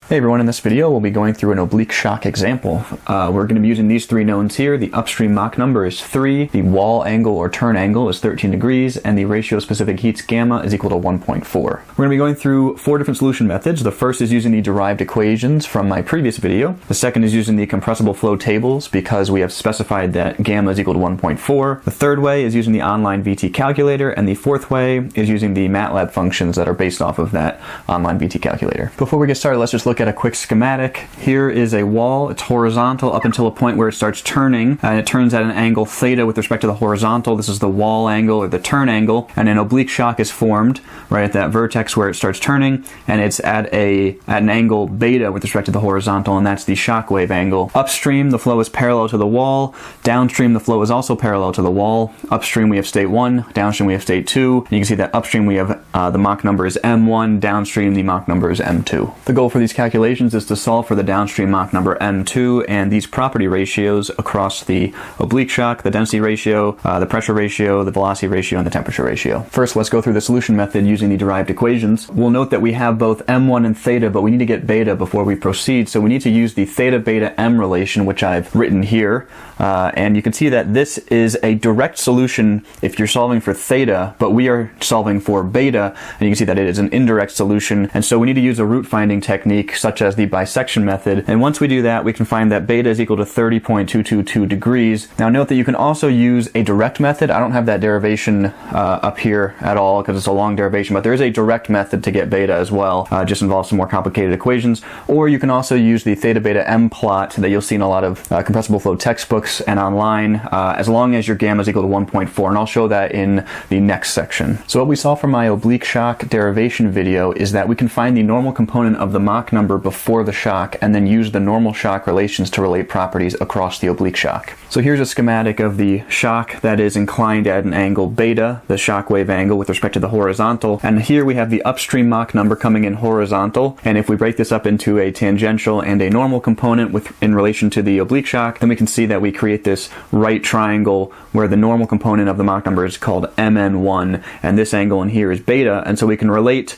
Hey everyone, in this video we'll be going through an oblique shock example. We're going to be using these three knowns here. The upstream Mach number is 3, the wall angle or turn angle is 13 degrees, and the ratio of specific heats gamma is equal to 1.4. We're going to be going through 4 different solution methods. The first is using the derived equations from my previous video. The second is using the compressible flow tables because we have specified that gamma is equal to 1.4. The third way is using the online VT calculator, and the fourth way is using the MATLAB functions that are based off of that online VT calculator. Before we get started, let's just look at a quick schematic. Here is a wall. It's horizontal up until a point where it starts turning, and it turns at an angle theta with respect to the horizontal. This is the wall angle or the turn angle, and an oblique shock is formed right at that vertex where it starts turning, and it's at an angle beta with respect to the horizontal, and that's the shock wave angle. Upstream, the flow is parallel to the wall. Downstream, the flow is also parallel to the wall. Upstream, we have state 1. Downstream, we have state 2. And you can see that upstream we have the Mach number is m1. Downstream, the Mach number is m2. The goal for these calculations is to solve for the downstream Mach number m2 and these property ratios across the oblique shock, the density ratio, the pressure ratio, the velocity ratio, and the temperature ratio. First, let's go through the solution method using the derived equations. We'll note that we have both m1 and theta, but we need to get beta before we proceed, so we need to use the theta beta m relation, which I've written here. And you can see that this is a direct solution if you're solving for theta, but we are solving for beta, and you can see that it is an indirect solution, and so we need to use a root finding technique such as the bisection method. And once we do that, we can find that beta is equal to 30.222 degrees. Now note that you can also use a direct method. I don't have that derivation up here at all because it's a long derivation, but there is a direct method to get beta as well. Just involves some more complicated equations. Or you can also use the theta beta m plot that you'll see in a lot of compressible flow textbooks and online, as long as your gamma is equal to 1.4, and I'll show that in the next section. So what we saw from my oblique shock derivation video is that we can find the normal component of the Mach number before the shock and then use the normal shock relations to relate properties across the oblique shock. So here's a schematic of the shock that is inclined at an angle beta, the shock wave angle with respect to the horizontal, and here we have the upstream Mach number coming in horizontal, and if we break this up into a tangential and a normal component in relation to the oblique shock, then we can see that we create this right triangle where the normal component of the Mach number is called mn1, and this angle in here is beta, and so we can relate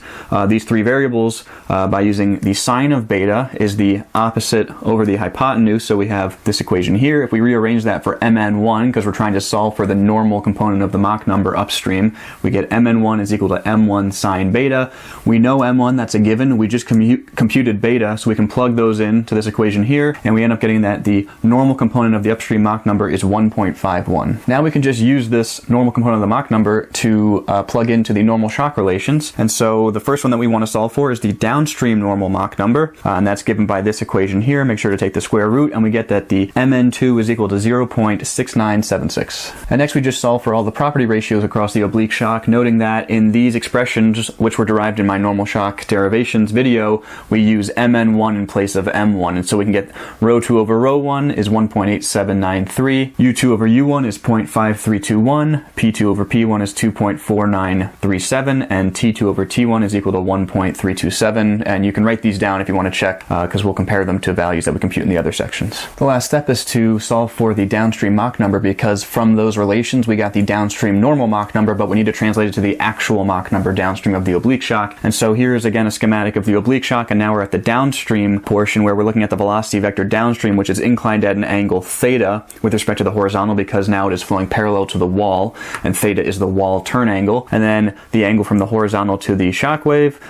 these three variables by using the sine of beta is the opposite over the hypotenuse, so we have this equation here. If we rearrange that for mn1, because we're trying to solve for the normal component of the Mach number upstream, we get mn1 is equal to m1 sine beta. We know m1, that's a given. We just computed beta, so we can plug those into this equation here, and we end up getting that the normal component of the upstream Mach number is 1.51. Now we can just use this normal component of the Mach number to plug into the normal shock relations, and so the first one that we want to solve for is the downstream normal Mach number, and that's given by this equation here. Make sure to take the square root, and we get that the mn2 is equal to 0.6976. And next we just solve for all the property ratios across the oblique shock, noting that in these expressions, which were derived in my normal shock derivations video, we use mn1 in place of m1, and so we can get rho 2 over rho 1 is 1.8793, u2 over u1 is 0.5321, p2 over p1 is 2.4937, and t2 over t1 is equal to 1.327, and you can write these down if you want to check, because we'll compare them to values that we compute in the other sections. The last step is to solve for the downstream Mach number, because from those relations we got the downstream normal Mach number, but we need to translate it to the actual Mach number downstream of the oblique shock. And so here's again a schematic of the oblique shock, and now we're at the downstream portion where we're looking at the velocity vector downstream, which is inclined at an angle theta with respect to the horizontal, because now it is flowing parallel to the wall, and theta is the wall turn angle. And then the angle from the horizontal to the shock wave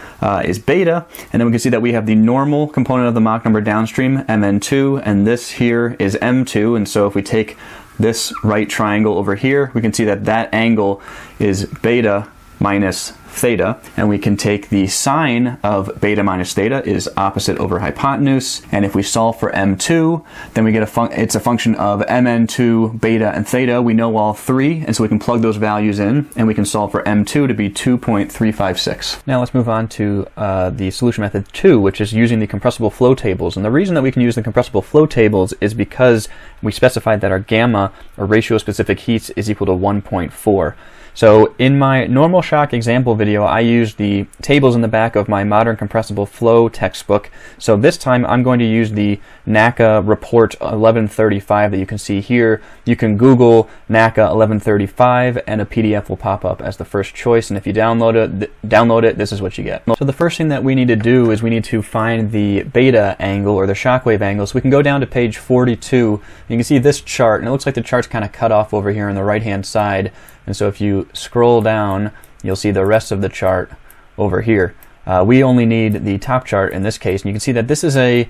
is beta, and then we can see that we have the normal component of the Mach number downstream, mn2, and this here is m2, and so if we take this right triangle over here, we can see that that angle is beta minus theta, and we can take the sine of beta minus theta is opposite over hypotenuse, and if we solve for m2, then we get it's a function of mn2, beta, and theta. We know all three, and so we can plug those values in, and we can solve for m2 to be 2.356. Now let's move on to the solution method 2, which is using the compressible flow tables. And the reason that we can use the compressible flow tables is because we specified that our gamma, or ratio of specific heats, is equal to 1.4. So in my normal shock example video, I used the tables in the back of my Modern Compressible Flow textbook. So this time I'm going to use the NACA report 1135 that you can see here. You can Google NACA 1135 and a PDF will pop up as the first choice, and if you download it, this is what you get. So the first thing that we need to do is we need to find the beta angle, or the shockwave angle. So we can go down to page 42. You can see this chart, and it looks like the chart's kind of cut off over here on the right hand side. And so if you scroll down, you'll see the rest of the chart over here. We only need the top chart in this case, and you can see that this is a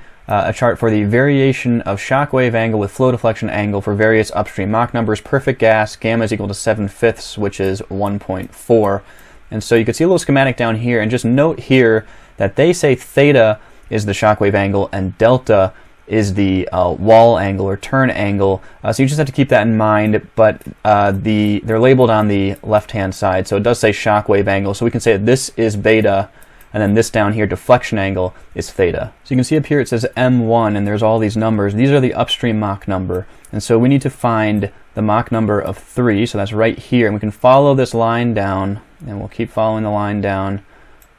chart for the variation of shockwave angle with flow deflection angle for various upstream Mach numbers. Perfect gas, gamma is equal to 7/5, which is 1.4. And so you can see a little schematic down here, and just note here that they say theta is the shockwave angle and delta is the wall angle or turn angle. So you just have to keep that in mind, but they're labeled on the left hand side, so it does say shockwave angle. So we can say that this is beta, and then this down here, deflection angle, is theta. So you can see up here it says M1, and there's all these numbers. These are the upstream Mach number, and so we need to find the Mach number of 3, so that's right here, and we can follow this line down, and we'll keep following the line down.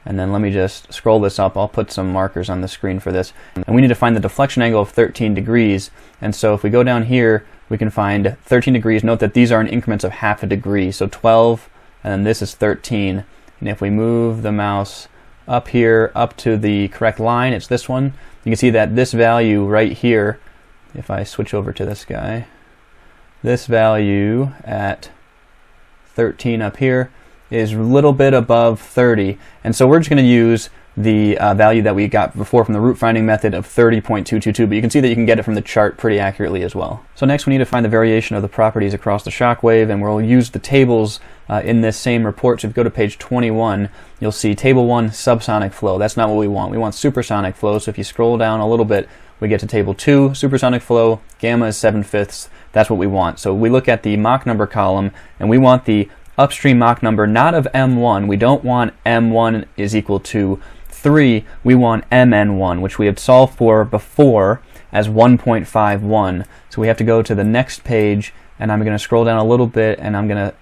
And then let me just scroll this up. I'll put some markers on the screen for this. And we need to find the deflection angle of 13 degrees. And so if we go down here, we can find 13 degrees. Note that these are in increments of half a degree. So 12, and then this is 13. And if we move the mouse up here, up to the correct line, it's this one. You can see that this value right here, if I switch over to this guy, this value at 13 up here, is a little bit above 30, and so we're just going to use the value that we got before from the root finding method of 30.222, but you can see that you can get it from the chart pretty accurately as well. So next we need to find the variation of the properties across the shockwave, and we'll use the tables in this same report. So if you go to page 21, you'll see table 1, subsonic flow. That's not what we want. We want supersonic flow, so if you scroll down a little bit, we get to table 2, supersonic flow, gamma is 7/5. That's what we want. So we look at the Mach number column, and we want the upstream Mach number, not of M1. We don't want M1 is equal to 3. We want MN1, which we had solved for before as 1.51. So we have to go to the next page, and I'm going to scroll down a little bit, and I'm going to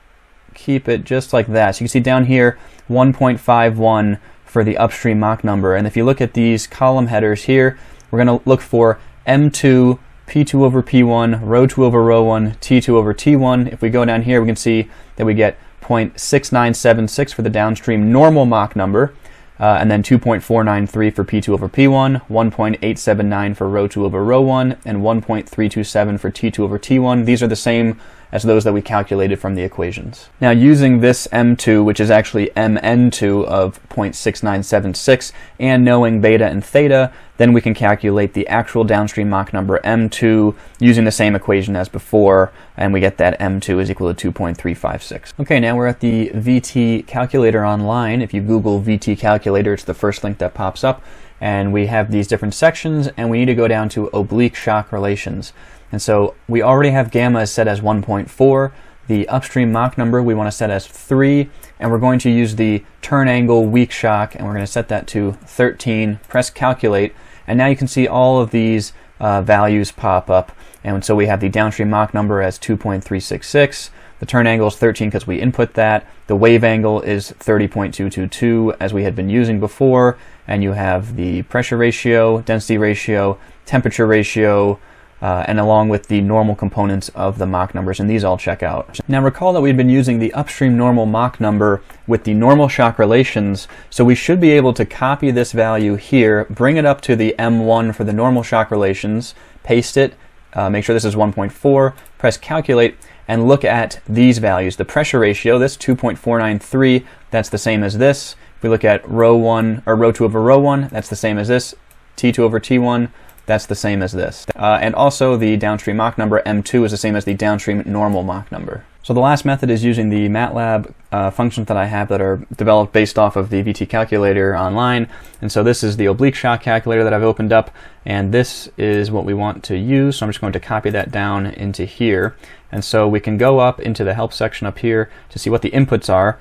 keep it just like that. So you can see down here 1.51 for the upstream Mach number. And if you look at these column headers here, we're going to look for M2, P2 over P1, rho 2 over rho 1, T2 over T1. If we go down here, we can see that we get 0.6976 for the downstream normal Mach number, and then 2.493 for P2 over P1, 1.879 for rho 2 over rho 1, and 1.327 for T2 over T1. These are the same as those that we calculated from the equations. Now using this M2, which is actually MN2 of 0.6976, and knowing beta and theta, then we can calculate the actual downstream Mach number M2 using the same equation as before, and we get that M2 is equal to 2.356. Okay, now we're at the VT calculator online. If you Google VT calculator, it's the first link that pops up, and we have these different sections, and we need to go down to oblique shock relations. And so we already have gamma set as 1.4. The upstream Mach number we want to set as 3, and we're going to use the turn angle weak shock, and we're going to set that to 13. Press calculate, and now you can see all of these values pop up. And so we have the downstream Mach number as 2.366. The turn angle is 13 because we input that. The wave angle is 30.222 as we had been using before. And you have the pressure ratio, density ratio, temperature ratio, and along with the normal components of the Mach numbers, and these all check out. Now recall that we've been using the upstream normal Mach number with the normal shock relations, so we should be able to copy this value here, bring it up to the M1 for the normal shock relations, paste it, make sure this is 1.4, press calculate, and look at these values. The pressure ratio, this 2.493, that's the same as this. If we look at rho 1, or rho 2 over rho 1, that's the same as this. T2 over T1, that's the same as this. And also the downstream Mach number, M2, is the same as the downstream normal Mach number. So the last method is using the MATLAB functions that I have that are developed based off of the VT calculator online. And so this is the oblique shock calculator that I've opened up, and this is what we want to use. So I'm just going to copy that down into here. And so we can go up into the help section up here to see what the inputs are.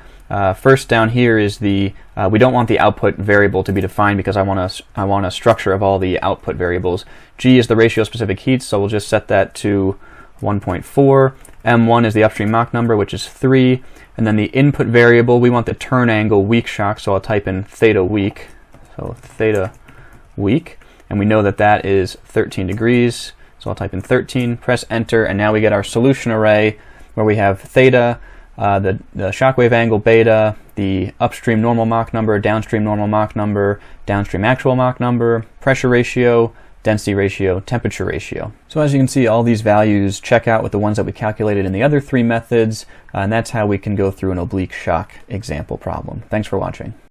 First down here is the, we don't want the output variable to be defined because I want a structure of all the output variables. G is the ratio specific heat, so we'll just set that to 1.4. M1 is the upstream Mach number, which is 3. And then the input variable, we want the turn angle weak shock, so I'll type in theta weak. So theta weak, and we know that that is 13 degrees. So I'll type in 13, press enter, and now we get our solution array where we have theta, the shock wave angle beta, the upstream normal Mach number, downstream normal Mach number, downstream actual Mach number, pressure ratio, density ratio, temperature ratio. So as you can see, all these values check out with the ones that we calculated in the other three methods, and that's how we can go through an oblique shock example problem. Thanks for watching.